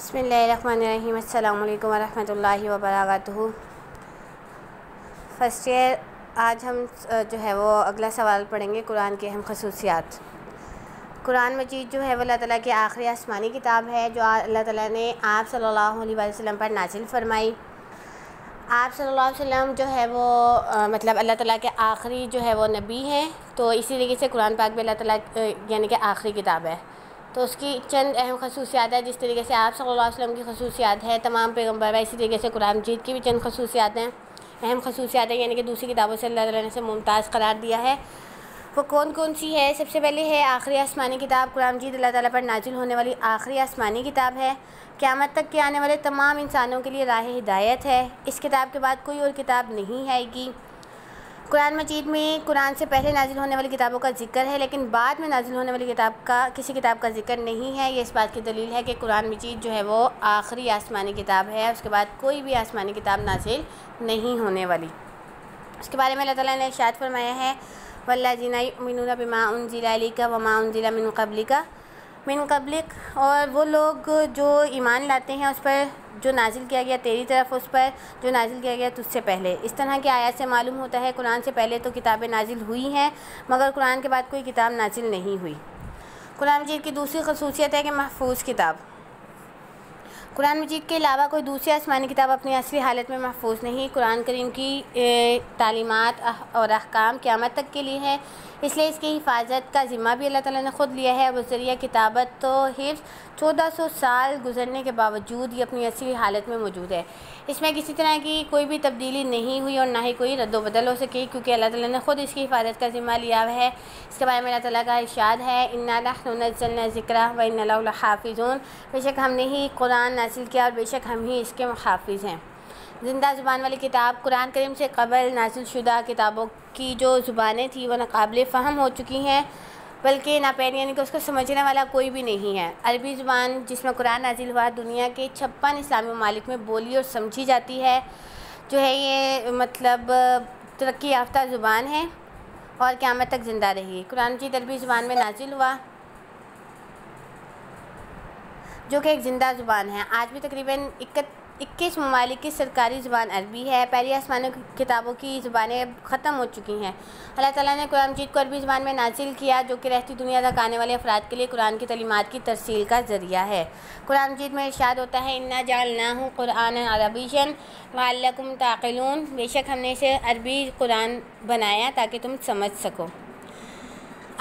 بسم اللہ الرحمن الرحیم۔ السلام علیکم ورحمۃ اللہ وبرکاتہ۔ فرسٹ ایئر، آج ہم جو ہے وہ اگلا سوال پڑھیں گے، قرآن کی اہم خصوصیات۔ قرآن مجید جو ہے وہ اللہ تعالیٰ کی آخری آسمانی کتاب ہے جو اللہ تعالیٰ نے آپ صلی اللہ علیہ وسلم پر نازل فرمائی۔ آپ صلی اللہ علیہ وسلم جو ہے وہ مطلب اللہ تعالیٰ کے آخری جو ہے وہ نبی ہیں، تو اسی طریقے سے قرآن پاک بھی اللہ تعالیٰ یعنی کہ آخری کتاب ہے، تو اس کی چند اہم خصوصیات ہیں۔ جس طریقے سے آپ صلی اللہ علیہ وسلم کی خصوصیات ہے تمام پیغمبر، اسی طریقے سے قرآن مجید کی بھی چند خصوصیات ہیں، اہم خصوصیات ہیں، یعنی کہ دوسری کتابوں سے اللہ تعالیٰ نے اسے ممتاز قرار دیا ہے۔ وہ کون کون سی ہے؟ سب سے پہلے ہے آخری آسمانی کتاب۔ قرآن مجید اللہ تعالیٰ پر نازل ہونے والی آخری آسمانی کتاب ہے، قیامت تک کے آنے والے تمام انسانوں کے لیے راہ ہدایت ہے۔ اس کتاب کے بعد کوئی اور کتاب نہیں آئے گی۔ قرآن مجید میں قرآن سے پہلے نازل ہونے والی کتابوں کا ذکر ہے، لیکن بعد میں نازل ہونے والی کسی کتاب کا ذکر نہیں ہے۔ یہ اس بات کی دلیل ہے کہ قرآن مجید جو ہے وہ آخری آسمانی کتاب ہے، اس کے بعد کوئی بھی آسمانی کتاب نازل نہیں ہونے والی۔ اس کے بارے میں اللہ تعالیٰ نے ارشاد فرمایا ہے، وَالَّذِينَ يُؤْمِنُونَ بِمَا أُنزِلَ إِلَيْكَ وَمَا أُنزِلَ مِن قَبْلِكَ، اور وہ لوگ جو ایمان لاتے ہیں اس پر جو نازل کیا گیا تیری طرف، اس پر جو نازل کیا گیا تجھ سے پہلے۔ اس طرح کی آیات سے معلوم ہوتا ہے قرآن سے پہلے تو کتابیں نازل ہوئی ہیں، مگر قرآن کے بعد کوئی کتاب نازل نہیں ہوئی۔ قرآن مجید کی دوسری خصوصیت ہے کہ محفوظ کتاب۔ قرآن مجید کے علاوہ کوئی دوسری آسمانی کتاب اپنی اصلی حالت میں محفوظ نہیں۔ قرآن کریم کی تعلیمات اور احکام قیامت تک کے لیے ہے، اس لیے اس کی حفاظت کا ذمہ بھی اللہ تعالیٰ نے خود لیا ہے، اور ذریعہ کتابت و حفظ 1400 سال گزرنے کے باوجود یہ اپنی اصلی حالت میں موجود ہے۔ اس میں کسی طرح کی کوئی بھی تبدیلی نہیں ہوئی اور نہ ہی کوئی رد و بدل ہو سکی، کیونکہ اللہ تعالیٰ نے خود اس کی حفاظت کا ذمہ لیا ہے۔ اس کے بارے میں اللہ تعالیٰ کا ارشاد ہے، اِنَّا نَحْنُ نَزَّلْنَا الذِّکْرَ وَإِنَّا لَهُ لَحَافِظُونَ، بے شک ہم نے ہی قرآن نازل کیا اور بے شک ہم ہی اس کے محافظ ہیں۔ زندہ زبان والی کتاب۔ قرآن کریم سے قبل نازل شدہ کتابوں کی جو زبانیں تھیں وہ ناقابل فہم ہو چکی ہیں، بلکہ ناپید، یعنی کہ اس کو سمجھنے والا کوئی بھی نہیں ہے۔ عربی زبان جس میں قرآن نازل ہوا دنیا کے 56 اسلامی ممالک میں بولی اور سمجھی جاتی ہے، جو ہے یہ مطلب ترقی یافتہ زبان ہے اور قیامت تک زندہ رہی۔ قرآن مجید عربی زبان میں نازل ہوا جو کہ ایک زندہ زبان ہے۔ آج بھی تقریباً 21 ممالک کی سرکاری زبان عربی ہے۔ پہلی آسمانی کتابوں کی زبانیں اب ختم ہو چکی ہیں۔ اللہ تعالیٰ نے قرآن مجید کو عربی زبان میں نازل کیا، جو کہ رہتی دنیا تک آنے والے افراد کے لیے قرآن کی تعلیمات کی ترسیل کا ذریعہ ہے۔ قرآن مجید میں ارشاد ہوتا ہے، اِنَّا جَعَلْنَاهُ قُرْآنًا عَرَبِيًّا لَعَلَّكُمْ تَعْقِلُونَ، بے شک ہم نے اسے عربی قرآن بنایا تاکہ تم سمجھ سکو۔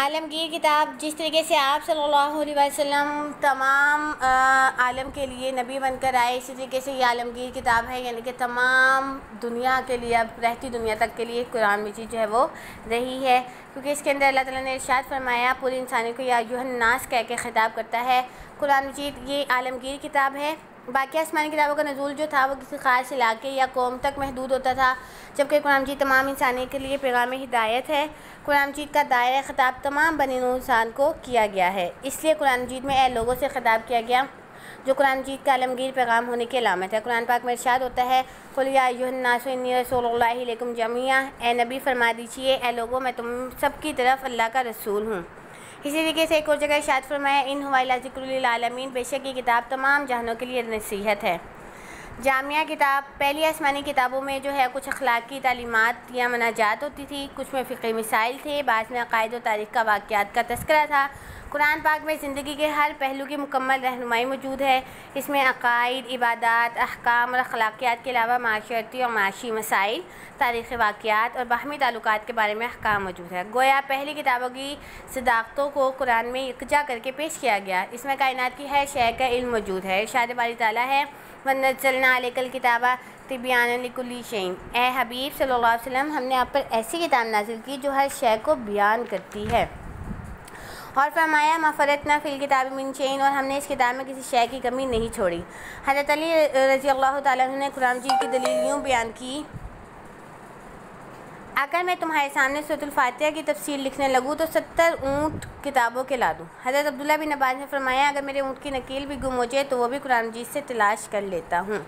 عالمگیر کتاب۔ جس طریقے سے آپ صلی اللہ علیہ وسلم تمام عالم کے لیے نبی بن کر آئے، اسی طریقے سے یہ عالمگیر کتاب ہے، یعنی کہ تمام دنیا کے لیے، اب رہتی دنیا تک کے لیے قرآن مجید جو ہے وہ رہی ہے، کیونکہ اس کے اندر اللہ تعالیٰ نے ارشاد فرمایا، پوری انسانوں کو یا ایھا الناس کہہ کے خطاب کرتا ہے۔ قرآن مجید یہ عالمگیر کتاب ہے۔ باقی آسمانی کتابوں کا نزول جو تھا وہ کسی خاص علاقے یا قوم تک محدود ہوتا تھا، جبکہ قرآن مجید تمام انسانوں کے لیے پیغام ہدایت ہے۔ قرآن مجید کا دائرہ خطاب تمام بنی نوح انسان کو کیا گیا ہے، اس لیے قرآن مجید میں اے لوگوں سے خطاب کیا گیا، جو قرآن مجید کا عالمگیر پیغام ہونے کی علامت ہے۔ قرآن پاک میں ارشاد ہوتا ہے، قُلْ یَا أَیُّھَا النَّاسُ إِنِّی رَسُولُ اللہِ إِلَیکُمْ جَمِیعًا، اے نبی فرما دیجیے، اے لوگوں میں تم سب کی طرف اللہ کا رسول ہوں۔ اسی طریقے سے ایک اور جگہ ارشاد فرمایا، اِنْ هُوَ إِلَّا ذِکْرٌ لِلْعَالَمِینَ، بے شک یہ کتاب تمام جہانوں کے لیے نصیحت ہے۔ جامعہ کتاب۔ پہلی آسمانی کتابوں میں جو ہے کچھ اخلاقی تعلیمات یا مناجات ہوتی تھی، کچھ میں فقہی مسائل تھے، بعض میں عقائد و تاریخ کا واقعات کا تذکرہ تھا۔ قرآن پاک میں زندگی کے ہر پہلو کی مکمل رہنمائی موجود ہے۔ اس میں عقائد، عبادات، احکام اور اخلاقیات کے علاوہ معاشرتی اور معاشی مسائل، تاریخی واقعات اور باہمی تعلقات کے بارے میں احکام موجود ہے۔ گویا پہلی کتابوں کی صداقتوں کو قرآن میں یکجا کر کے پیش کیا گیا۔ اس میں کائنات کی ہر شے کا علم موجود ہے۔ ارشاد باری تعالیٰ ہے، وَنَزَّلْنَا عَلَيْكَ الْكِتَابَ تِبْيَانًا لِكُلِّ شَيْءٍ، اے حبیب صلی اللہ علیہ وسلم ہم نے آپ پر ایسی کتاب نازل کی جو ہر شے کو بیان کرتی ہے۔ اور فرمایا، مَا فَرَّطْنَا فِي الْكِتَابِ مِن شَيْءٍ، اور ہم نے اس کتاب میں کسی شے کی کمی نہیں چھوڑی۔ حضرت علی رضی اللہ تعالیٰ عنہ نے قرآن مجید کی دلیل یوں بیان کی، اگر میں تمہارے سامنے سورۃ الفاتحہ کی تفسیر لکھنے لگوں تو 70 اونٹ کتابوں کے لا دوں۔ حضرت عبداللہ بن عباس نے فرمایا، اگر میرے اونٹ کی نکیل بھی گم ہو جائے تو وہ بھی قرآن مجید سے تلاش کر لیتا ہوں۔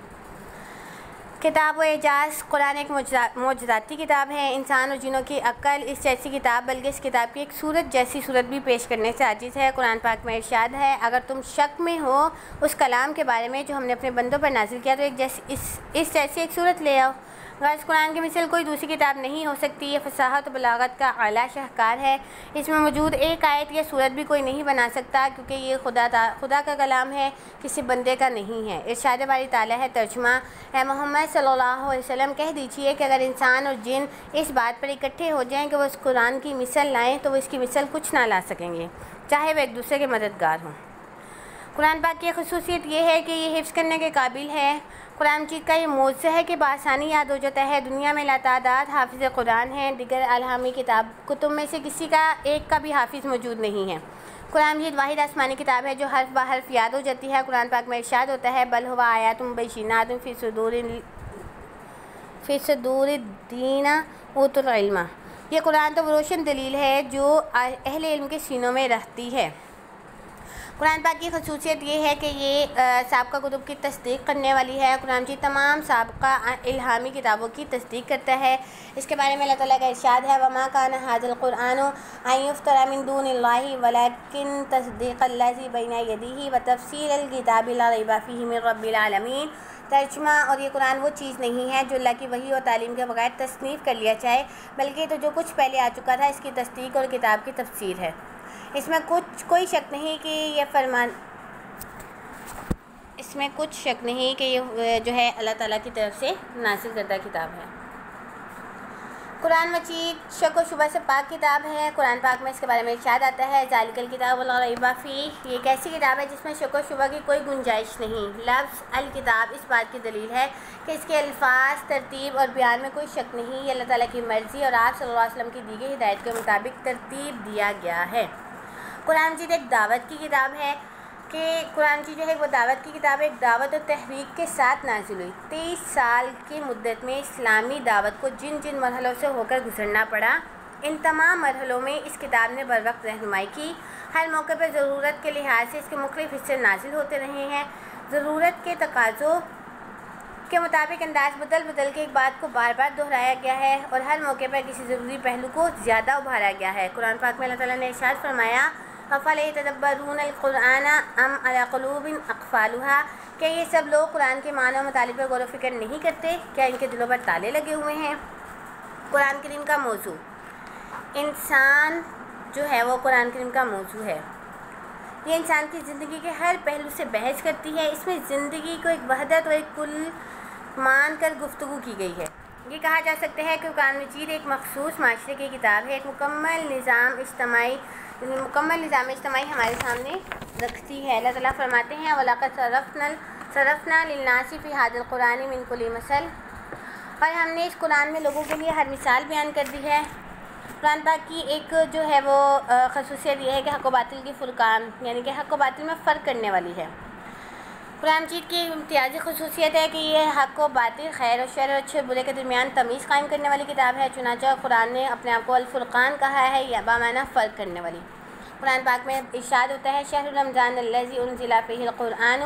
کتاب و اعجاز قرآن ایک معجزاتی کتاب ہے۔ انسان اور جنوں کی عقل اس جیسی کتاب بلکہ اس کتاب کی ایک صورت جیسی صورت بھی پیش کرنے سے عاجز ہے۔ قرآن پاک میں ارشاد ہے، اگر تم شک میں ہو اس کلام کے بارے میں جو ہم نے اپنے بندوں پر نازل کیا تو اس جیسی ایک صورت لے آؤ۔ غرض قرآن کی مثل کوئی دوسری کتاب نہیں ہو سکتی۔ یہ فصاحت و بلاغت کا اعلیٰ شاہکار ہے۔ اس میں موجود ایک آیت یا صورت بھی کوئی نہیں بنا سکتا، کیونکہ یہ خدا کا کلام ہے، کسی بندے کا نہیں ہے۔ ارشاد باری تعالیٰ ہے ترجمہ: اے محمد صلی اللہ علیہ وسلم کہہ دیجئے کہ اگر انسان اور جن اس بات پر اکٹھے ہو جائیں کہ وہ اس قرآن کی مثل لائیں تو وہ اس کی مثل کچھ نہ لا سکیں گے، چاہے وہ ایک دوسرے کے مددگار ہوں۔ قرآن پاک کی خصوصیت یہ ہے کہ یہ حفظ کرنے کے قابل ہے۔ قرآن مجید کا یہ معجزہ ہے کہ بآسانی یاد ہو جاتا ہے۔ دنیا میں لاتعداد حافظ قرآن ہیں، دیگر الہامی کتب میں سے کسی کا ایک کا بھی حافظ موجود نہیں ہے۔ قرآن مجید واحد آسمانی کتاب ہے جو حرف بہ حرف یاد ہو جاتی ہے۔ قرآن پاک میں ارشاد ہوتا ہے، بل ہوا آیات بینات فی صدور الذین اوتوا العلم۔ یہ قرآن تو وہ روشن دلیل ہے جو اہل علم کے سینوں میں رہتی ہے۔ قرآن پاک کی خصوصیت یہ ہے کہ یہ سابقہ کتب کی تصدیق کرنے والی ہے۔ قرآن مجید تمام سابقہ الہامی کتابوں کی تصدیق کرتا ہے۔ اس کے بارے میں اللہ تعالیٰ کا ارشاد ہے، وَمَا كَانَ هَٰذَا الْقُرْآنُ أَن يُفْتَرَىٰ مِن دُونِ اللَّهِ وَلَٰكِن تَصْدِيقَ الَّذِي بَيْنَ يَدَيْهِ وَتَفْصِيلَ الْكِتَابِ لَا رَيْبَ فِيهِ مِن رَّبِّ الْعَالَمِينَ۔ ترجمہ: اور یہ قرآن وہ چیز نہیں ہے جو اللہ کی وحی اور تعلیم کے بغیر تصنیف کر لیا جائے، بلکہ تو جو کچھ پہلے آ چکا تھا اس کی تصدیق اور کتاب کی تفسیر ہے۔ اس میں کوئی شک نہیں کہ یہ جو ہے اللہ تعالیٰ کی طرف سے نازل کردہ کتاب ہے۔ قرآن مجید شک و شبہ سے پاک کتاب ہے۔ قرآن پاک میں اس کے بارے میں ارشاد آتا ہے، ذالک الکتاب لا ریب فیہ۔ یہ ایک ایسی کتاب ہے جس میں شک و شبہ کی کوئی گنجائش نہیں۔ لفظ الکتاب اس بات کی دلیل ہے کہ اس کے الفاظ، ترتیب اور بیان میں کوئی شک نہیں۔ یہ اللہ تعالیٰ کی مرضی اور آپ صلی اللہ علیہ وسلم کی دی گئی ہدایت کے مطابق ترتیب دیا گیا ہے۔ قرآن مجید ایک دعوت کی کتاب ہے کہ قرآن مجید جو ہے وہ دعوت کی کتاب ہے، ایک دعوت اور تحریک کے ساتھ نازل ہوئی۔ 23 سال کی مدت میں اسلامی دعوت کو جن مرحلوں سے ہو کر گزرنا پڑا، ان تمام مرحلوں میں اس کتاب نے بر وقت رہنمائی کی۔ ہر موقع پر ضرورت کے لحاظ سے اس کے مختلف حصے نازل ہوتے رہے ہیں۔ ضرورت کے تقاضوں کے مطابق انداز بدل کے ایک بات کو بار بار دہرایا گیا ہے اور ہر موقع پر کسی ضروری پہلو کو زیادہ ابھارا گیا ہے۔ قرآن پاک میں اللہ تعالیٰ نے ارشاد فرمایا، أَفَلَا يَتَدَبَّرُونَ الْقُرْآنَ أَمْ عَلَىٰ قُلُوبٍ أَقْفَالُهَا۔ کیا یہ سب لوگ قرآن کے معنی و مطالب پر غور و فکر نہیں کرتے؟ کیا ان کے دلوں پر تالے لگے ہوئے ہیں؟ قرآن کریم کا موضوع انسان جو ہے وہ قرآن کریم کا موضوع ہے۔ یہ انسان کی زندگی کے ہر پہلو سے بحث کرتی ہے۔ اس میں زندگی کو ایک وحدت اور ایک کل مان کر گفتگو کی گئی ہے۔ یہ کہا جا سکتا ہے کہ قرآن مجید ایک مخصوص معاشرے کی کتاب ہے، ایک مکمل نظام اجتماعی ہمارے سامنے رکھتی ہے۔ اللہ تعالیٰ فرماتے ہیں، وَلَقَدْ صَرَفْنَا لِلنَّاسِ فِي هَٰذَا الْقُرْآنِ مِن كُلِّ مَثَلٍ۔ اور ہم نے اس قرآن میں لوگوں کے لیے ہر مثال بیان کر دی ہے۔ قرآن پاک کی ایک جو ہے وہ خصوصیت یہ ہے کہ حق و باطل کی فرقان، یعنی کہ حق و باطل میں فرق کرنے والی ہے۔ قرآن مجید کی امتیازی خصوصیت ہے کہ یہ حق و باطل، خیر و شر اور اچھے برے کے درمیان تمیز قائم کرنے والی کتاب ہے۔ چنانچہ قرآن نے اپنے آپ کو الفرقان کہا ہے، یا بامعنی فرق کرنے والی۔ قرآن پاک میں ارشاد ہوتا ہے، شہر رمضان الذی انزل فیہ القرآن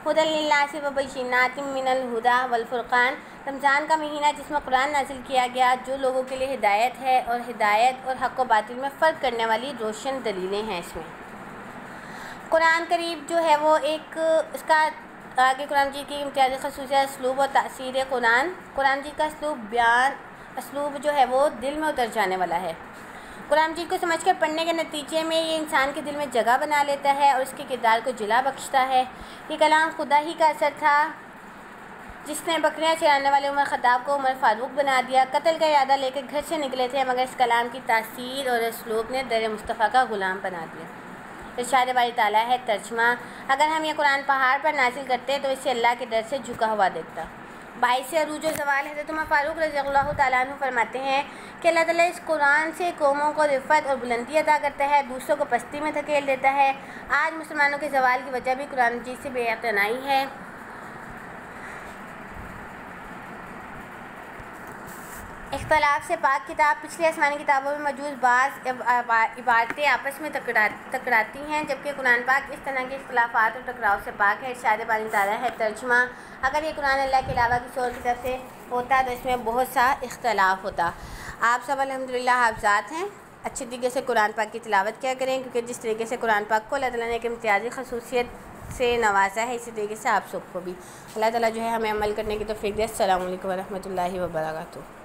ھدی للناس وبینات من الھدی والفرقان۔ رمضان کا مہینہ جس میں قرآن نازل کیا گیا، جو لوگوں کے لیے ہدایت ہے اور ہدایت اور حق و باطل میں فرق کرنے والی روشن دلیلیں ہیں۔ اس میں قرآن کریم جو ہے وہ ایک اس کا آگے قرآن مجید کی امتیازی خصوصیت اسلوب و تاثیر قرآن مجید کا اسلوب جو ہے وہ دل میں اتر جانے والا ہے۔ قرآن مجید کو سمجھ کر پڑھنے کے نتیجے میں یہ انسان کے دل میں جگہ بنا لیتا ہے اور اس کے کردار کو جلا بخشتا ہے۔ یہ کلام خدا ہی کا اثر تھا جس نے بکریاں چرانے والے عمر خطاب کو عمر فاروق بنا دیا۔ قتل کا ارادہ لے کر گھر سے نکلے تھے، مگر اس کلام کی تاثیر اور اسلوب نے در مصطفیٰ کا غلام بنا دیا۔ ارشاد باری تعالیٰ ہے ترجمہ: اگر ہم یہ قرآن پہاڑ پر نازل کرتے تو اسے اللہ کے ڈر سے جھکا ہوا دیکھتا۔ باعث عروج و زوال حضرت عمر فاروق رضی اللہ تعالیٰ عنہ فرماتے ہیں کہ اللہ تعالیٰ اس قرآن سے قوموں کو رفعت اور بلندی عطا کرتا ہے، دوسروں کو پستی میں دھکیل دیتا ہے۔ آج مسلمانوں کے زوال کی وجہ بھی قرآن مجید سے بے اعتنائی ہے۔ اختلاف سے پاک کتاب پچھلی آسمانی کتابوں میں موجود بعض عبارتیں آپس میں ٹکراتی ہیں، جبکہ قرآن پاک اس طرح کے اختلافات اور ٹکراؤ سے پاک ہے۔ ارشاد باری تعالیٰ ہے ترجمہ: اگر یہ قرآن اللہ کے علاوہ کسی اور کی طرف سے ہوتا تو اس میں بہت سا اختلاف ہوتا۔ آپ سب الحمدللہ حافظات ہیں، اچھی طریقے سے قرآن پاک کی تلاوت کیا کریں، کیونکہ جس طریقے سے قرآن پاک کو اللہ تعالیٰ نے ایک امتیازی خصوصیت سے نوازا ہے، اسی طریقے سے آپ سب کو بھی اللہ تعالیٰ جو ہے ہمیں عمل کرنے کی توفیق دے۔ السلام علیکم ورحمۃ اللہ وبرکاتہ۔